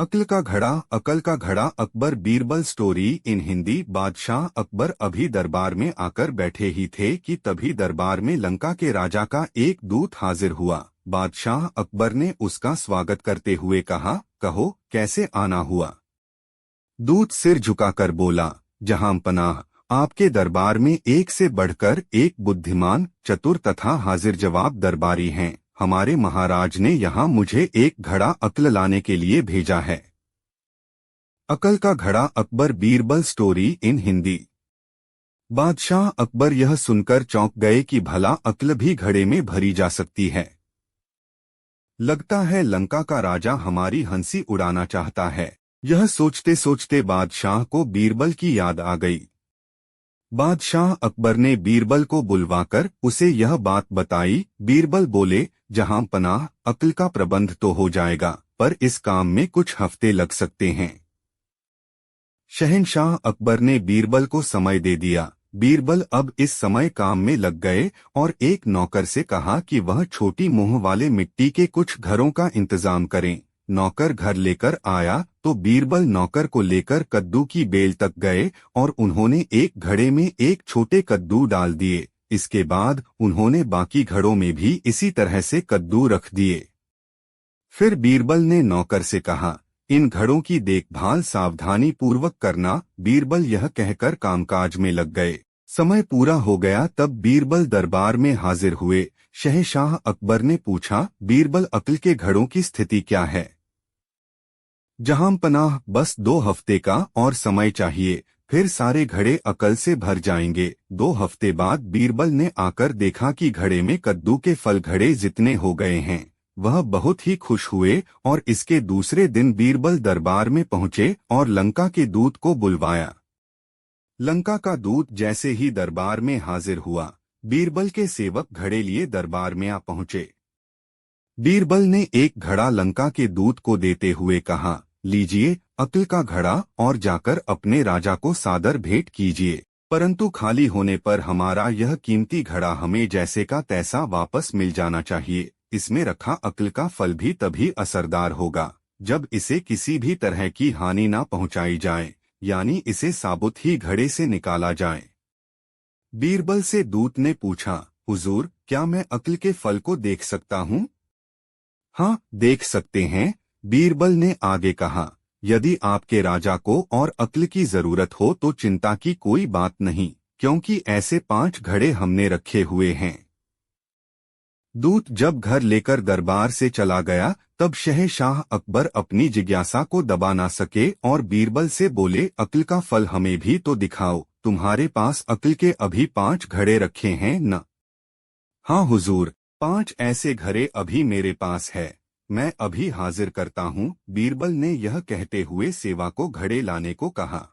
अक्ल का घड़ा। अकल का घड़ा। Akbar Birbal story in Hindi. बादशाह अकबर अभी दरबार में आकर बैठे ही थे कि तभी दरबार में लंका के राजा का एक दूत हाजिर हुआ। बादशाह अकबर ने उसका स्वागत करते हुए कहा, कहो कैसे आना हुआ। दूत सिर झुकाकर बोला, जहांपनाह, आपके दरबार में एक से बढ़कर एक बुद्धिमान, चतुर तथा हाजिर जवाब दरबारी हैं। हमारे महाराज ने यहाँ मुझे एक घड़ा अक्ल लाने के लिए भेजा है। अकल का घड़ा। Akbar Birbal story in Hindi. बादशाह अकबर यह सुनकर चौंक गए कि भला अक्ल भी घड़े में भरी जा सकती है। लगता है लंका का राजा हमारी हंसी उड़ाना चाहता है। यह सोचते सोचते बादशाह को बीरबल की याद आ गई। बादशाह अकबर ने बीरबल को बुलवाकर उसे यह बात बताई। बीरबल बोले, जहां पनाह, अक्ल का प्रबंध तो हो जाएगा, पर इस काम में कुछ हफ्ते लग सकते हैं। शहंशाह अकबर ने बीरबल को समय दे दिया। बीरबल अब इस समय काम में लग गए और एक नौकर से कहा कि वह छोटी मुंह वाले मिट्टी के कुछ घरों का इंतजाम करें। नौकर घर लेकर आया तो बीरबल नौकर को लेकर कद्दू की बेल तक गए और उन्होंने एक घड़े में एक छोटे कद्दू डाल दिए। इसके बाद उन्होंने बाकी घड़ों में भी इसी तरह से कद्दू रख दिए। फिर बीरबल ने नौकर से कहा, इन घड़ों की देखभाल सावधानी पूर्वक करना। बीरबल यह कहकर कामकाज में लग गए। समय पूरा हो गया तब बीरबल दरबार में हाजिर हुए। शहंशाह अकबर ने पूछा, बीरबल, अक्ल के घड़ों की स्थिति क्या है। जहांपनाह, बस 2 हफ्ते का और समय चाहिए, फिर सारे घड़े अकल से भर जाएंगे। 2 हफ्ते बाद बीरबल ने आकर देखा कि घड़े में कद्दू के फल घड़े जितने हो गए हैं। वह बहुत ही खुश हुए और इसके दूसरे दिन बीरबल दरबार में पहुंचे और लंका के दूत को बुलवाया। लंका का दूत जैसे ही दरबार में हाजिर हुआ, बीरबल के सेवक घड़े लिए दरबार में आ पहुंचे। बीरबल ने एक घड़ा लंका के दूत को देते हुए कहा, लीजिए अक्ल का घड़ा और जाकर अपने राजा को सादर भेंट कीजिए, परंतु खाली होने पर हमारा यह कीमती घड़ा हमें जैसे का तैसा वापस मिल जाना चाहिए। इसमें रखा अक्ल का फल भी तभी असरदार होगा जब इसे किसी भी तरह की हानि ना पहुंचाई जाए, यानी इसे साबुत ही घड़े से निकाला जाए। बीरबल से दूत ने पूछा, हुजूर, क्या मैं अक्ल के फल को देख सकता हूँ। हाँ, देख सकते हैं, बीरबल ने आगे कहा। यदि आपके राजा को और अक्ल की जरूरत हो तो चिंता की कोई बात नहीं, क्योंकि ऐसे 5 घड़े हमने रखे हुए हैं। दूत जब घर लेकर दरबार से चला गया तब शहंशाह अकबर अपनी जिज्ञासा को दबा ना सके और बीरबल से बोले, अक्ल का फल हमें भी तो दिखाओ। तुम्हारे पास अक्ल के अभी 5 घड़े रखे हैं न। हाँ हुजूर, 5 ऐसे घड़े अभी मेरे पास है, मैं अभी हाजिर करता हूँ। बीरबल ने यह कहते हुए सेवा को घड़े लाने को कहा।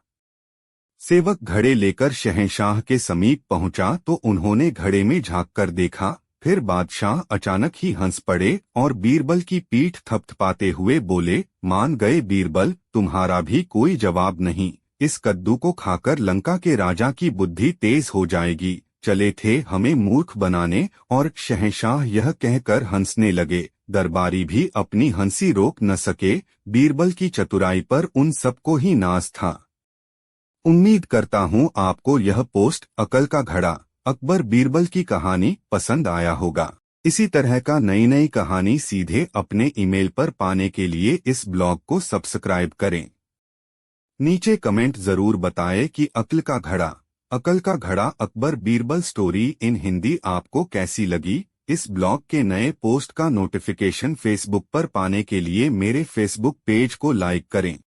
सेवक घड़े लेकर शहंशाह के समीप पहुंचा तो उन्होंने घड़े में झांक कर देखा। फिर बादशाह अचानक ही हंस पड़े और बीरबल की पीठ थपथपाते हुए बोले, मान गए बीरबल, तुम्हारा भी कोई जवाब नहीं। इस कद्दू को खाकर लंका के राजा की बुद्धि तेज हो जाएगी। चले थे हमें मूर्ख बनाने। और शहंशाह यह कहकर हंसने लगे। दरबारी भी अपनी हंसी रोक न सके। बीरबल की चतुराई पर उन सबको ही नाज था। उम्मीद करता हूँ आपको यह पोस्ट अकल का घड़ा अकबर बीरबल की कहानी पसंद आया होगा। इसी तरह का नई नई कहानी सीधे अपने ईमेल पर पाने के लिए इस ब्लॉग को सब्सक्राइब करें। नीचे कमेंट जरूर बताएं कि अकल का घड़ा अकबर बीरबल स्टोरी इन हिंदी आपको कैसी लगी। इस ब्लॉग के नए पोस्ट का नोटिफिकेशन फेसबुक पर पाने के लिए मेरे फेसबुक पेज को लाइक करें।